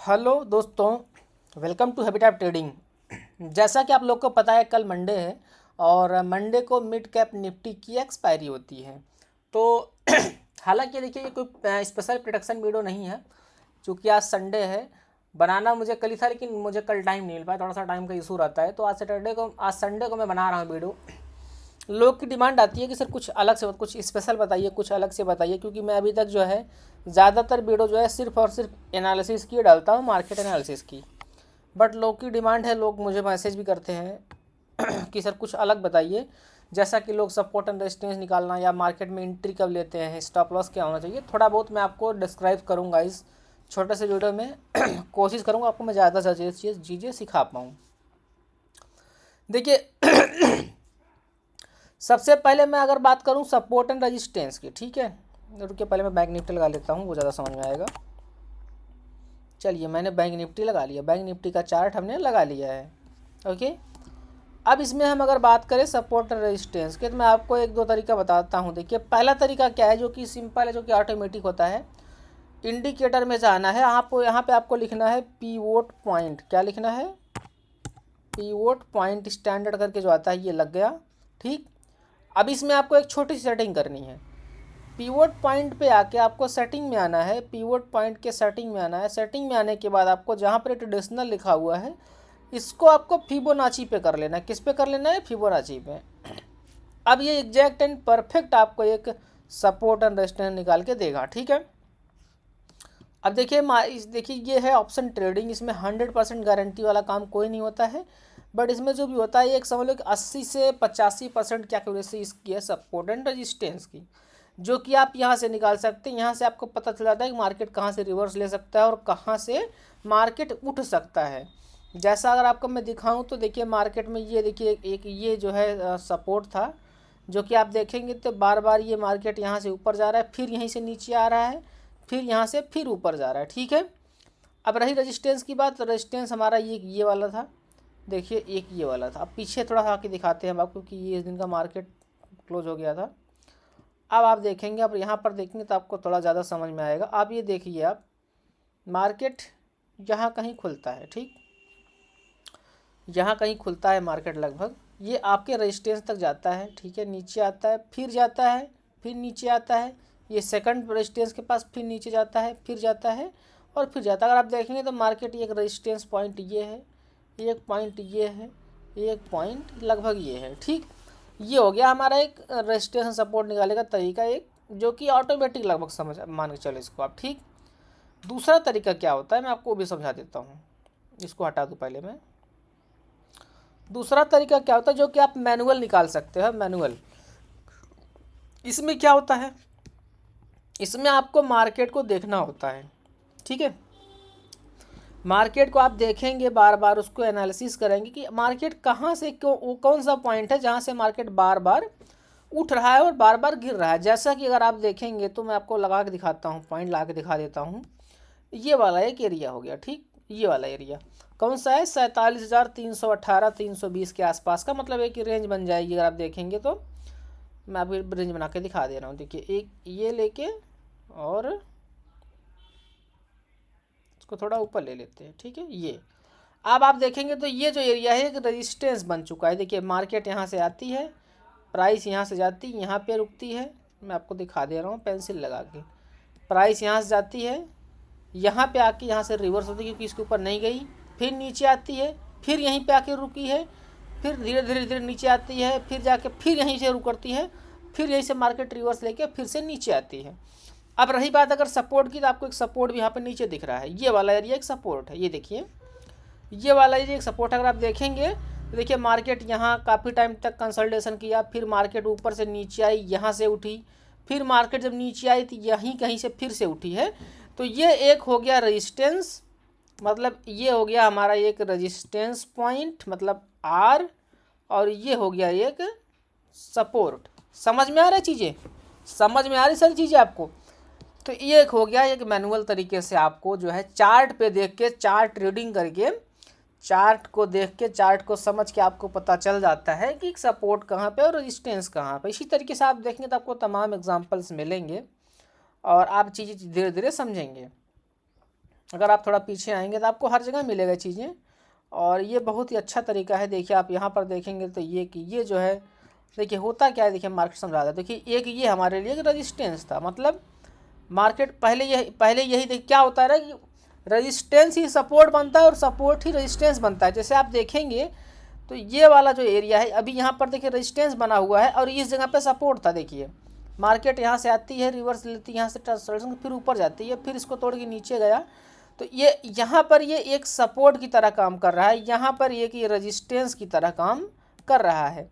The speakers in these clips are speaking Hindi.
हेलो दोस्तों, वेलकम टू हैबिटेट ट्रेडिंग। जैसा कि आप लोग को पता है, कल मंडे है और मंडे को मिड कैप निफ्टी की एक्सपायरी होती है। तो हालांकि देखिए, ये कोई स्पेशल प्रोडक्शन वीडियो नहीं है, क्योंकि आज संडे है। बनाना मुझे कल ही था, लेकिन मुझे कल टाइम नहीं मिल पाया, थोड़ा सा टाइम का इशू रहता है। तो आज संडे को मैं बना रहा हूँ वीडियो। लोग की डिमांड आती है कि सर कुछ अलग से, कुछ स्पेशल बताइए, कुछ अलग से बताइए, क्योंकि मैं अभी तक जो है ज़्यादातर वीडियो जो है सिर्फ और सिर्फ एनालिसिस की डालता हूँ, मार्केट एनालिसिस की। बट लोग की डिमांड है, लोग मुझे मैसेज भी करते हैं कि सर कुछ अलग बताइए। जैसा कि लोग सपोर्ट एंड रेजिस्टेंस निकालना, या मार्केट में एंट्री कब लेते हैं, स्टॉप लॉस क्या होना चाहिए, थोड़ा बहुत मैं आपको डिस्क्राइब करूँगा इस छोटे से वीडियो में। कोशिश करूँगा आपको मैं ज़्यादा से ज़्यादा चीज़ें सिखा पाऊँ। देखिए, सबसे पहले मैं अगर बात करूं सपोर्ट एंड रेजिस्टेंस की, ठीक है। रुकिए, पहले मैं बैंक निफ्टी लगा लेता हूं, वो ज़्यादा समझ में आएगा। चलिए, मैंने बैंक निफ्टी लगा लिया, बैंक निफ्टी का चार्ट हमने लगा लिया है। ओके, अब इसमें हम अगर बात करें सपोर्ट एंड रेजिस्टेंस के, तो मैं आपको एक दो तरीका बताता हूं। देखिए, पहला तरीका क्या है, जो कि सिंपल है, जो कि ऑटोमेटिक होता है। इंडिकेटर में जाना है आपको, यहाँ पे आपको लिखना है पीवोट पॉइंट। क्या लिखना है? पीवोट पॉइंट स्टैंडर्ड करके जो आता है, ये लग गया, ठीक। अब इसमें आपको एक छोटी सी सेटिंग करनी है। पीवोट पॉइंट पे आके आपको सेटिंग में आना है, पीवोट पॉइंट के सेटिंग में आना है। सेटिंग में आने के बाद आपको जहाँ पर ट्रेडिशनल लिखा हुआ है, इसको आपको फिबोनाची पे कर लेना है। किस पे कर लेना है? फिबोनाची पे। अब ये एग्जैक्ट एंड परफेक्ट आपको एक सपोर्ट एंड रेजिस्टेंस निकाल के देगा, ठीक है। अब देखिए ये है ऑप्शन ट्रेडिंग। इसमें 100% गारंटी वाला काम कोई नहीं होता है, बट इसमें जो भी होता है, एक समझ लो कि 80 से 85% क्या एक्यूरेसी इसकी है सपोर्ट एंड रेजिस्टेंस की, जो कि आप यहाँ से निकाल सकते हैं। यहाँ से आपको पता चल जाता है कि मार्केट कहाँ से रिवर्स ले सकता है और कहाँ से मार्केट उठ सकता है। जैसा अगर आपको मैं दिखाऊँ तो देखिए, मार्केट में ये देखिए एक ये जो है सपोर्ट था, जो कि आप देखेंगे तो बार बार ये मार्केट यहाँ से ऊपर जा रहा है, फिर यहीं से नीचे आ रहा है, फिर यहाँ से फिर ऊपर जा रहा है, ठीक है। अब रही रेजिस्टेंस की बात, तो रेजिस्टेंस हमारा ये वाला था। देखिए, एक ये वाला था। अब पीछे थोड़ा सा आके दिखाते हैं हम आपको कि ये इस दिन का मार्केट क्लोज हो गया था। अब आप देखेंगे, अब यहाँ पर देखेंगे तो आपको थोड़ा ज़्यादा समझ में आएगा। आप ये देखिए, आप मार्केट यहाँ कहीं खुलता है, ठीक, यहाँ कहीं खुलता है मार्केट, लगभग ये आपके रेजिस्टेंस तक जाता है, ठीक है। नीचे आता है, फिर जाता है, फिर नीचे आता है, ये सेकंड रेजिस्टेंस के पास, फिर नीचे जाता है, फिर जाता है और फिर जाता है। अगर आप देखेंगे तो मार्केट एक रेजिस्टेंस पॉइंट ये है, एक पॉइंट ये है, एक पॉइंट लगभग ये है, ठीक। ये हो गया हमारा एक रेजिस्टेंस सपोर्ट निकालने का तरीका, एक जो कि ऑटोमेटिक लगभग समझ मान के चलो इसको आप, ठीक। दूसरा तरीका क्या होता है, मैं आपको वो भी समझा देता हूँ। इसको हटा दूँ पहले मैं। दूसरा तरीका क्या होता है, जो कि आप मैनुअल निकाल सकते हो, मैनुअल। इसमें क्या होता है, इसमें आपको मार्केट को देखना होता है, ठीक है। मार्केट को आप देखेंगे, बार बार उसको एनालिसिस करेंगे कि मार्केट कहाँ से क्यों, कौन सा पॉइंट है जहाँ से मार्केट बार बार उठ रहा है और बार बार गिर रहा है। जैसा कि अगर आप देखेंगे तो मैं आपको लगा के दिखाता हूँ, पॉइंट ला के दिखा देता हूँ। ये वाला एक एरिया हो गया, ठीक। ये वाला एरिया कौन सा है? 47,318 320 के आसपास का, मतलब एक रेंज बन जाएगी। अगर आप देखेंगे तो मैं अभी रेंज बना के दिखा दे रहा हूँ। देखिए, एक ये लेके और इसको थोड़ा ऊपर ले लेते हैं, ठीक है। ये अब आप देखेंगे तो ये जो एरिया है एक रेजिस्टेंस बन चुका है। देखिए, मार्केट यहाँ से आती है, प्राइस यहाँ से जाती है, यहाँ पे रुकती है। मैं आपको दिखा दे रहा हूँ पेंसिल लगा के। प्राइस यहाँ से जाती है, यहाँ पे आके यहाँ से रिवर्स होती है, क्योंकि इसके ऊपर नहीं गई, फिर नीचे आती है, फिर यहीं पे आके रुकी है, फिर धीरे धीरे धीरे नीचे आती है, फिर जाके फिर यहीं से रुक करती है, फिर यहीं से मार्केट रिवर्स लेके फिर से नीचे आती है। अब रही बात अगर सपोर्ट की, तो आपको एक सपोर्ट भी यहाँ पे नीचे दिख रहा है। ये वाला एरिया एक सपोर्ट है, ये देखिए, ये वाला एरिया एक सपोर्ट है। अगर आप देखेंगे तो देखिए, मार्केट यहाँ काफ़ी टाइम तक कंसल्टेशन किया, फिर मार्केट ऊपर से नीचे आई, यहाँ से उठी, फिर मार्केट जब नीचे आई तो यहीं कहीं से फिर से उठी है। तो ये एक हो गया रेजिस्टेंस, मतलब ये हो गया हमारा एक रेजिस्टेंस पॉइंट, मतलब आर, और ये हो गया एक सपोर्ट। समझ में आ रहा है चीज़ें? समझ में आ रही सारी चीज़ें आपको? तो ये एक हो गया एक मैनुअल तरीके से आपको जो है चार्ट पे देख के, चार्ट ट्रेडिंग करके, चार्ट को देख के, चार्ट को समझ के आपको पता चल जाता है कि सपोर्ट कहाँ पे और रेजिस्टेंस कहाँ पे। इसी तरीके से आप देखेंगे तो आपको तमाम एग्जांपल्स मिलेंगे और आप चीज़ें धीरे धीरे समझेंगे। अगर आप थोड़ा पीछे आएंगे तो आपको हर जगह मिलेगा चीज़ें, और ये बहुत ही अच्छा तरीका है। देखिए आप यहाँ पर देखेंगे तो ये कि ये जो है, देखिए होता क्या है, देखिए मार्केट समझा रहा है। देखिए एक ये हमारे लिए रजिस्टेंस था, मतलब मार्केट पहले यही देखिए क्या होता है ना कि रजिस्टेंस ही सपोर्ट बनता है और सपोर्ट ही रजिस्टेंस बनता है। जैसे आप देखेंगे तो ये वाला जो एरिया है, अभी यहाँ पर देखिए रेजिस्टेंस बना हुआ है और इस जगह पे सपोर्ट था। देखिए मार्केट यहाँ से आती है, रिवर्स लेती है, यहाँ से ट्रांसलेशन फिर ऊपर जाती है, फिर इसको तोड़ के नीचे गया, तो ये यहाँ पर ये एक सपोर्ट की तरह काम कर रहा है, यहाँ पर एक ये रेजिस्टेंस की तरह काम कर रहा है।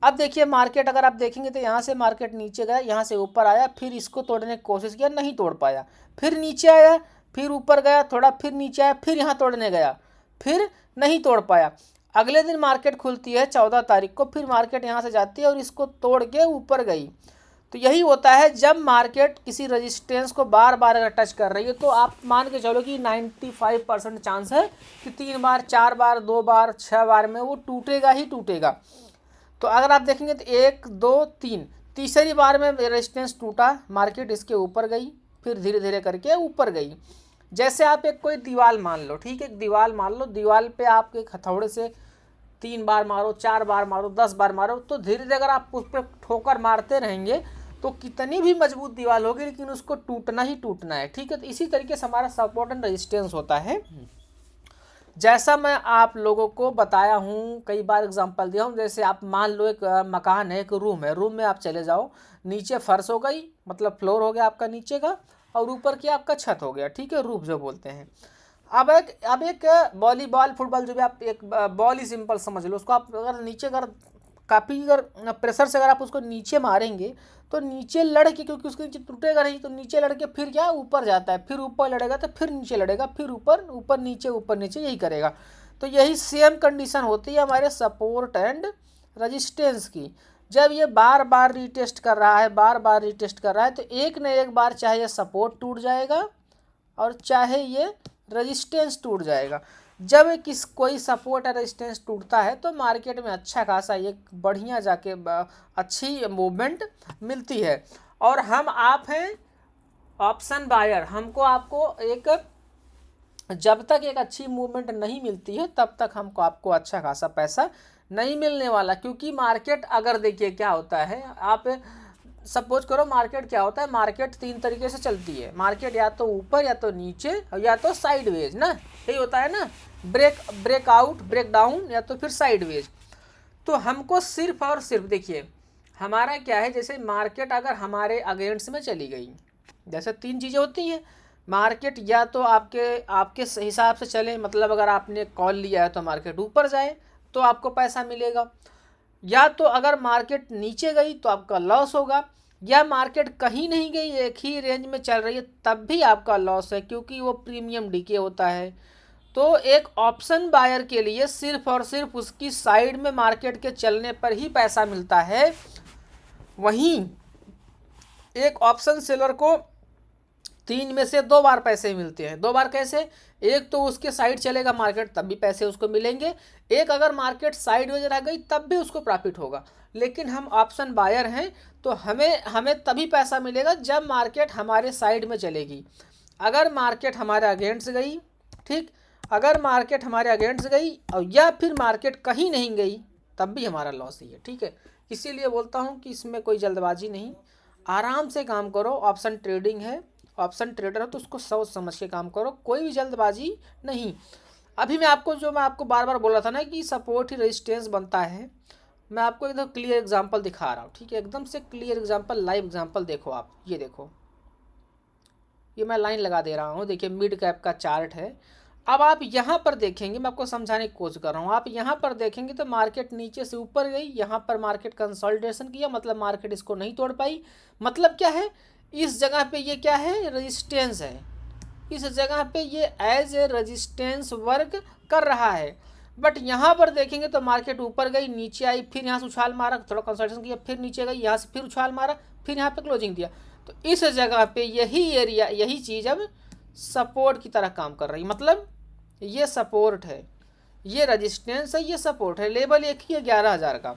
अब देखिए मार्केट अगर आप देखेंगे तो यहाँ से मार्केट नीचे गया, यहाँ से ऊपर आया, फिर इसको तोड़ने की कोशिश किया, नहीं तोड़ पाया, फिर नीचे आया, फिर ऊपर गया थोड़ा, फिर नीचे आया, फिर यहाँ तोड़ने गया, फिर नहीं तोड़ पाया। अगले दिन मार्केट खुलती है 14 तारीख को, फिर मार्केट यहाँ से जाती है और इसको तोड़ के ऊपर गई। तो यही होता है जब मार्केट किसी रेजिस्टेंस को बार बार अगर टच कर रही है तो आप मान के चलो कि 95% चांस है कि 3 बार 4 बार 2 बार 6 बार में वो टूटेगा ही टूटेगा। तो अगर आप देखेंगे तो 1 2 3 तीसरी बार में रेजिस्टेंस टूटा, मार्केट इसके ऊपर गई, फिर धीरे धीरे करके ऊपर गई। जैसे आप एक कोई दीवार मान लो, ठीक है, एक दीवार मान लो, दीवार पे आप एक हथौड़े से 3 बार मारो, 4 बार मारो, 10 बार मारो, तो धीरे धीरे अगर आप उस पर ठोकर मारते रहेंगे तो कितनी भी मजबूत दीवार होगी लेकिन उसको टूटना ही टूटना है, ठीक है। तो इसी तरीके से हमारा सपोर्ट एंड रेजिस्टेंस होता है। जैसा मैं आप लोगों को बताया हूँ, कई बार एग्जांपल दिया हूँ। जैसे आप मान लो एक मकान है, एक रूम है, रूम में आप चले जाओ, नीचे फर्श हो गई, मतलब फ्लोर हो गया आपका नीचे का, और ऊपर की आपका छत हो गया, ठीक है, रूफ जो बोलते हैं। अब एक वॉलीबॉल फुटबॉल जो भी आप एक बॉल ही सिंपल समझ लो उसको, आप अगर नीचे अगर काफ़ी अगर प्रेशर से अगर आप उसको नीचे मारेंगे तो नीचे लड़ के, क्योंकि उसके नीचे टूटेगा नहीं, तो नीचे लड़ के फिर क्या ऊपर जाता है, फिर ऊपर लड़ेगा तो फिर नीचे लड़ेगा, फिर ऊपर ऊपर नीचे यही करेगा। तो यही सेम कंडीशन होती है हमारे सपोर्ट एंड रजिस्टेंस की। जब ये बार बार रीटेस्ट कर रहा है, बार बार रीटेस्ट कर रहा है, तो एक न एक बार चाहे ये सपोर्ट टूट जाएगा और चाहे ये रजिस्टेंस टूट जाएगा। जब कोई सपोर्ट या रेजिस्टेंस टूटता है तो मार्केट में अच्छा खासा एक बढ़िया जाके अच्छी मूवमेंट मिलती है। और हम आप हैं ऑप्शन बायर, हमको आपको एक जब तक एक अच्छी मूवमेंट नहीं मिलती है तब तक हमको आपको अच्छा खासा पैसा नहीं मिलने वाला। क्योंकि मार्केट अगर देखिए क्या होता है, आप सपोज करो मार्केट क्या होता है, मार्केट 3 तरीके से चलती है। मार्केट या तो ऊपर या तो नीचे या तो साइडवेज ना, यही होता है ना, ब्रेकआउट ब्रेक डाउन या तो फिर साइडवेज। तो हमको सिर्फ और सिर्फ देखिए हमारा क्या है, जैसे मार्केट अगर हमारे अगेंस्ट में चली गई, जैसे 3 चीज़ें होती हैं। मार्केट या तो आपके हिसाब से चले, मतलब अगर आपने कॉल लिया है तो मार्केट ऊपर जाए तो आपको पैसा मिलेगा, या तो अगर मार्केट नीचे गई तो आपका लॉस होगा, या मार्केट कहीं नहीं गई एक ही रेंज में चल रही है तब भी आपका लॉस है, क्योंकि वो प्रीमियम डीके होता है। तो एक ऑप्शन बायर के लिए सिर्फ और सिर्फ उसकी साइड में मार्केट के चलने पर ही पैसा मिलता है। वहीं एक ऑप्शन सेलर को 3 में से 2 बार पैसे मिलते हैं। 2 बार कैसे? एक तो उसके साइड चलेगा मार्केट तब भी पैसे उसको मिलेंगे, एक अगर मार्केट साइडवेज रह गई तब भी उसको प्रॉफिट होगा। लेकिन हम ऑप्शन बायर हैं तो हमें तभी पैसा मिलेगा जब मार्केट हमारे साइड में चलेगी। अगर मार्केट हमारे अगेंस्ट गई, ठीक, अगर मार्केट हमारे अगेंस्ट गई और या फिर मार्केट कहीं नहीं गई तब भी हमारा लॉस ही है, ठीक है। इसीलिए बोलता हूँ कि इसमें कोई जल्दबाजी नहीं, आराम से काम करो। ऑप्शन ट्रेडिंग है, ऑप्शन ट्रेडर हो तो उसको सोच समझ के काम करो, कोई भी जल्दबाजी नहीं। अभी मैं आपको बार बार बोल रहा था ना कि सपोर्ट ही रेजिस्टेंस बनता है, मैं आपको एकदम क्लियर एग्जांपल दिखा रहा हूँ, ठीक है, एकदम से क्लियर एग्जांपल, लाइव एग्जांपल। देखो आप, ये देखो, ये मैं लाइन लगा दे रहा हूँ, देखिए मिड कैप का चार्ट है। अब आप यहाँ पर देखेंगे, मैं आपको समझाने की कोशिश कर रहा हूँ, आप यहाँ पर देखेंगे तो मार्केट नीचे से ऊपर गई, यहाँ पर मार्केट कंसोलिडेशन किया, मतलब मार्केट इसको नहीं तोड़ पाई। मतलब क्या है, इस जगह पे ये क्या है, रेजिस्टेंस है, इस जगह पे ये एज ए रेजिस्टेंस वर्क कर रहा है। बट यहाँ पर देखेंगे तो मार्केट ऊपर गई, नीचे आई, फिर यहाँ से उछाल मारा, थोड़ा कंसोलिडेशन किया, फिर नीचे गई, यहाँ से फिर उछाल मारा, फिर यहाँ पे क्लोजिंग दिया। तो इस जगह पे यही एरिया, यही चीज़ अब सपोर्ट की तरह काम कर रही, मतलब ये सपोर्ट है, ये रेजिस्टेंस है, ये सपोर्ट है, लेवल एक ही है 11,000 का।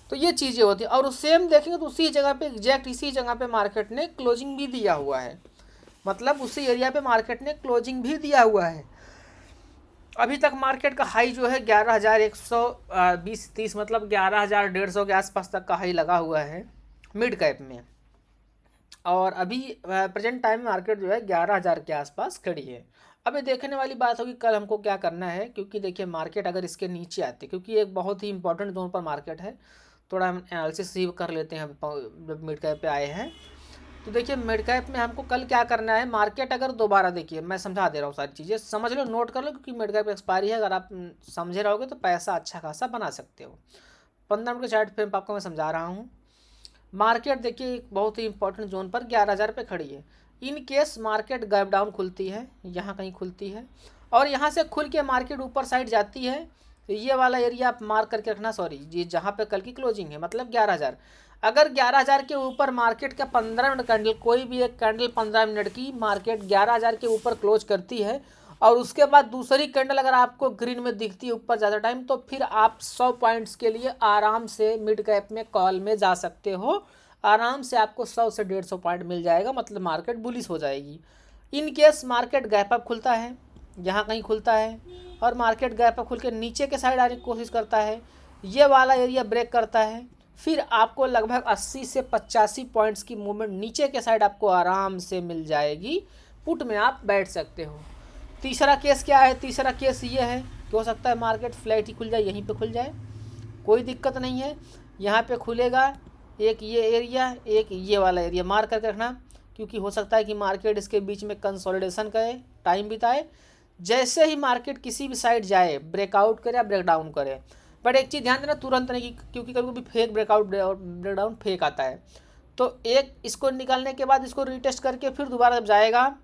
तो ये चीज़ें होती हैं। और सेम देखेंगे तो उसी जगह पे, एग्जैक्ट इसी जगह पे मार्केट ने क्लोजिंग भी दिया हुआ है। मतलब उसी एरिया पे मार्केट ने क्लोजिंग भी दिया हुआ है। अभी तक मार्केट का हाई जो है 11,120-30 मतलब 11,150 के आसपास तक का हाई लगा हुआ है मिड कैप में, और अभी प्रेजेंट टाइम में मार्केट जो है 11,000 के आसपास खड़ी है। अब ये देखने वाली बात होगी कल हमको क्या करना है, क्योंकि देखिए मार्केट अगर इसके नीचे आती है, क्योंकि एक बहुत ही इंपॉर्टेंट जोन पर मार्केट है, थोड़ा हम एनालिसिस ही कर लेते हैं जब मिड कैप पे आए हैं। तो देखिए मिड कैप में हमको कल क्या करना है, मार्केट अगर दोबारा, देखिए मैं समझा दे रहा हूँ, सारी चीज़ें समझ लो, नोट कर लो, क्योंकि मिड कैप एक्सपायरी है, अगर आप समझे रहोगे तो पैसा अच्छा खासा बना सकते हो। 15 मिनट के चार्ट पे आपको मैं समझा रहा हूँ। मार्केट देखिए एक बहुत ही इंपॉर्टेंट जोन पर 11,000 पे खड़ी है। In case market gap down खुलती है, यहाँ कहीं खुलती है, और यहाँ से खुल के मार्केट ऊपर साइड जाती है, तो ये वाला एरिया आप मार्क करके रखना, सॉरी ये जहाँ पे कल की क्लोजिंग है, मतलब 11,000। अगर 11,000 के ऊपर मार्केट का 15 मिनट कैंडल, कोई भी एक कैंडल 15 मिनट की मार्केट 11,000 के ऊपर क्लोज करती है, और उसके बाद दूसरी कैंडल अगर आपको ग्रीन में दिखती है ऊपर ज़्यादा टाइम, तो फिर आप 100 पॉइंट्स के लिए आराम से मिड कैप में कॉल में जा सकते हो। आराम से आपको 100 से 150 पॉइंट मिल जाएगा, मतलब मार्केट बुलिश हो जाएगी। In case market gap up खुलता है, यहाँ कहीं खुलता है, और मार्केट गैप अप खुल के नीचे के साइड आने की कोशिश करता है, ये वाला एरिया ब्रेक करता है, फिर आपको लगभग 80 से 85 पॉइंट्स की मूवमेंट नीचे के साइड आपको आराम से मिल जाएगी। पुट में आप बैठ सकते हो। तीसरा केस क्या है, तीसरा केस ये है कि हो सकता है मार्केट फ्लैट ही खुल जाए, यहीं पे खुल जाए, कोई दिक्कत नहीं है। यहाँ पे खुलेगा एक ये एरिया, एक ये वाला एरिया मार्क करके रखना, क्योंकि हो सकता है कि मार्केट इसके बीच में कंसोलिडेशन करे, टाइम बिताए। जैसे ही मार्केट किसी भी साइड जाए, ब्रेकआउट करे या ब्रेकडाउन करे, बट एक चीज़ ध्यान देना, तुरंत नहीं, क्योंकि कभी कभी फेक ब्रेकआउट ब्रेकडाउन फेक आता है। तो एक इसको निकालने के बाद इसको रीटेस्ट करके फिर दोबारा जब जाएगा,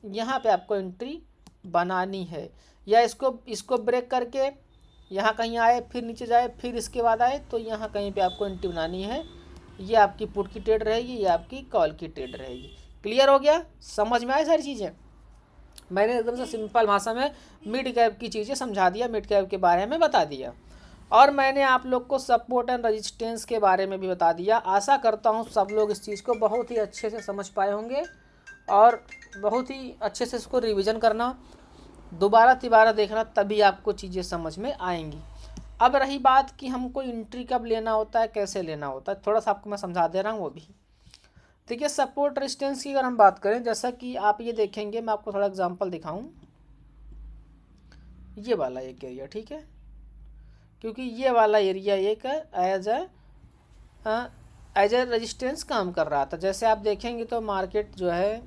यहाँ पे आपको एंट्री बनानी है, या इसको ब्रेक करके यहाँ कहीं आए, फिर नीचे जाए, फिर इसके बाद आए, तो यहाँ कहीं पे आपको एंट्री बनानी है। ये आपकी पुट की ट्रेड रहेगी, ये आपकी कॉल की ट्रेड रहेगी। क्लियर हो गया, समझ में आए सारी चीज़ें? मैंने एकदम से सिंपल भाषा में मिड कैप की चीज़ें समझा दिया, मिड कैप के बारे में बता दिया, और मैंने आप लोग को सपोर्ट एंड रजिस्टेंस के बारे में भी बता दिया। आशा करता हूँ सब लोग इस चीज़ को बहुत ही अच्छे से समझ पाए होंगे, और बहुत ही अच्छे से इसको रिवीजन करना, दोबारा तिबारा देखना, तभी आपको चीज़ें समझ में आएंगी। अब रही बात कि हमको एंट्री कब लेना होता है, कैसे लेना होता है, थोड़ा सा आपको मैं समझा दे रहा हूँ वो भी। देखिए सपोर्ट रेजिस्टेंस की अगर हम बात करें, जैसा कि आप ये देखेंगे, मैं आपको थोड़ा एग्जांपल दिखाऊं, ये वाला एक एरिया, ठीक है, क्योंकि ये वाला एरिया एक एज ए रेजिस्टेंस काम कर रहा था। जैसे आप देखेंगे तो मार्केट जो है,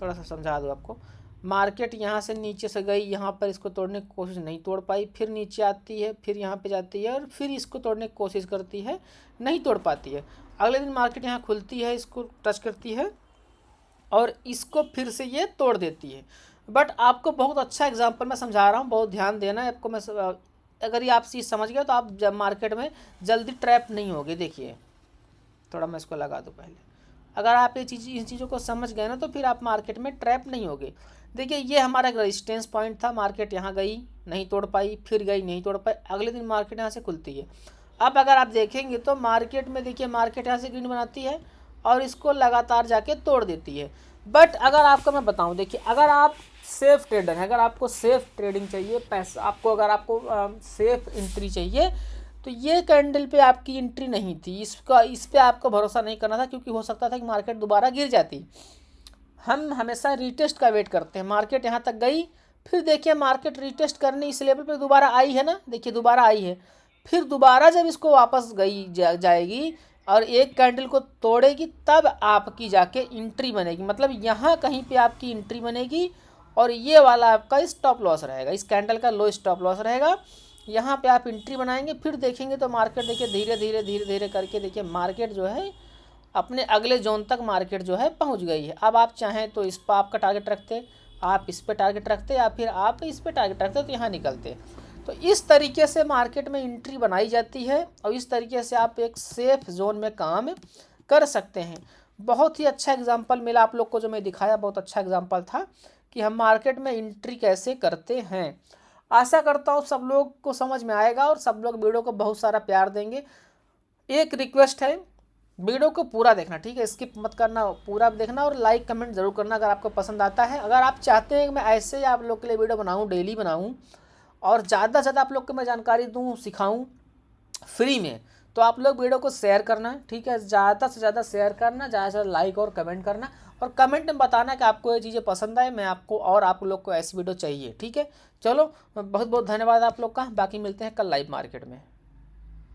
थोड़ा सा समझा दूँ आपको, मार्केट यहाँ से नीचे से गई, यहाँ पर इसको तोड़ने की कोशिश नहीं तोड़ पाई, फिर नीचे आती है, फिर यहाँ पे जाती है, और फिर इसको तोड़ने की कोशिश करती है, नहीं तोड़ पाती है। अगले दिन मार्केट यहाँ खुलती है, इसको टच करती है, और इसको फिर से ये तोड़ देती है। बट आपको बहुत अच्छा एग्जांपल मैं समझा रहा हूँ, बहुत ध्यान देना है आपको। मैं अगर ये आप चीज़ समझ गए तो आप जब मार्केट में जल्दी ट्रैप नहीं होगे। देखिए थोड़ा मैं इसको लगा दूँ पहले, अगर आप ये इन चीज़ों को समझ गए ना, तो फिर आप मार्केट में ट्रैप नहीं होगे। देखिए ये हमारा एक रेजिस्टेंस पॉइंट था, मार्केट यहाँ गई, नहीं तोड़ पाई, फिर गई, नहीं तोड़ पाई, अगले दिन मार्केट यहाँ से खुलती है। अब अगर आप देखेंगे तो मार्केट में, देखिए मार्केट यहाँ से ग्रीन बनाती है, और इसको लगातार जाके तोड़ देती है। बट अगर आपको मैं बताऊं, देखिए अगर आप सेफ ट्रेडर हैं, अगर आपको सेफ ट्रेडिंग चाहिए, पैसा आपको, अगर आपको सेफ एंट्री चाहिए, तो ये कैंडल पे आपकी एंट्री नहीं थी, इस पे आपको भरोसा नहीं करना था, क्योंकि हो सकता था कि मार्केट दोबारा गिर जाती। हम हमेशा रीटेस्ट का वेट करते हैं। मार्केट यहाँ तक गई, फिर देखिए मार्केट रीटेस्ट करने इस लेवल पे दोबारा आई है ना, देखिए दोबारा आई है, फिर दोबारा जब इसको वापस गई जाएगी और एक कैंडल को तोड़ेगी, तब आपकी जाके एंट्री बनेगी। मतलब यहाँ कहीं पे आपकी एंट्री बनेगी, और ये वाला आपका स्टॉप लॉस रहेगा, इस कैंडल का लो स्टॉप लॉस रहेगा। यहाँ पे आप एंट्री बनाएंगे, फिर देखेंगे तो मार्केट देखिए धीरे धीरे धीरे धीरे करके, देखिए मार्केट जो है अपने अगले जोन तक मार्केट जो है पहुँच गई है। अब आप चाहें तो इस पर आपका टारगेट रखते, आप इस पर टारगेट रखते, या फिर आप इस पर टारगेट रखते तो यहाँ निकलते। तो इस तरीके से मार्केट में एंट्री बनाई जाती है, और इस तरीके से आप एक सेफ जोन में काम कर सकते हैं। बहुत ही अच्छा एग्जांपल मिला आप लोग को जो मैं दिखाया, बहुत अच्छा एग्जांपल था कि हम मार्केट में एंट्री कैसे करते हैं। आशा करता हूँ सब लोग को समझ में आएगा, और सब लोग वीडियो को बहुत सारा प्यार देंगे। एक रिक्वेस्ट है, वीडियो को पूरा देखना, ठीक है, स्किप मत करना, पूरा देखना और लाइक कमेंट ज़रूर करना अगर आपको पसंद आता है। अगर आप चाहते हैं कि मैं ऐसे ही आप लोग के लिए वीडियो बनाऊँ, डेली बनाऊँ और ज़्यादा से ज़्यादा आप लोग को मैं जानकारी दूँ, सिखाऊँ फ्री में, तो आप लोग वीडियो को शेयर करना, ठीक है, ज़्यादा से ज़्यादा शेयर करना, ज़्यादा से ज़्यादा लाइक और कमेंट करना, और कमेंट में बताना कि आपको ये चीज़ें पसंद आए, मैं आपको और आप लोग को ऐसी वीडियो चाहिए, ठीक है। चलो बहुत बहुत धन्यवाद आप लोग का, बाकी मिलते हैं कल लाइव मार्केट में।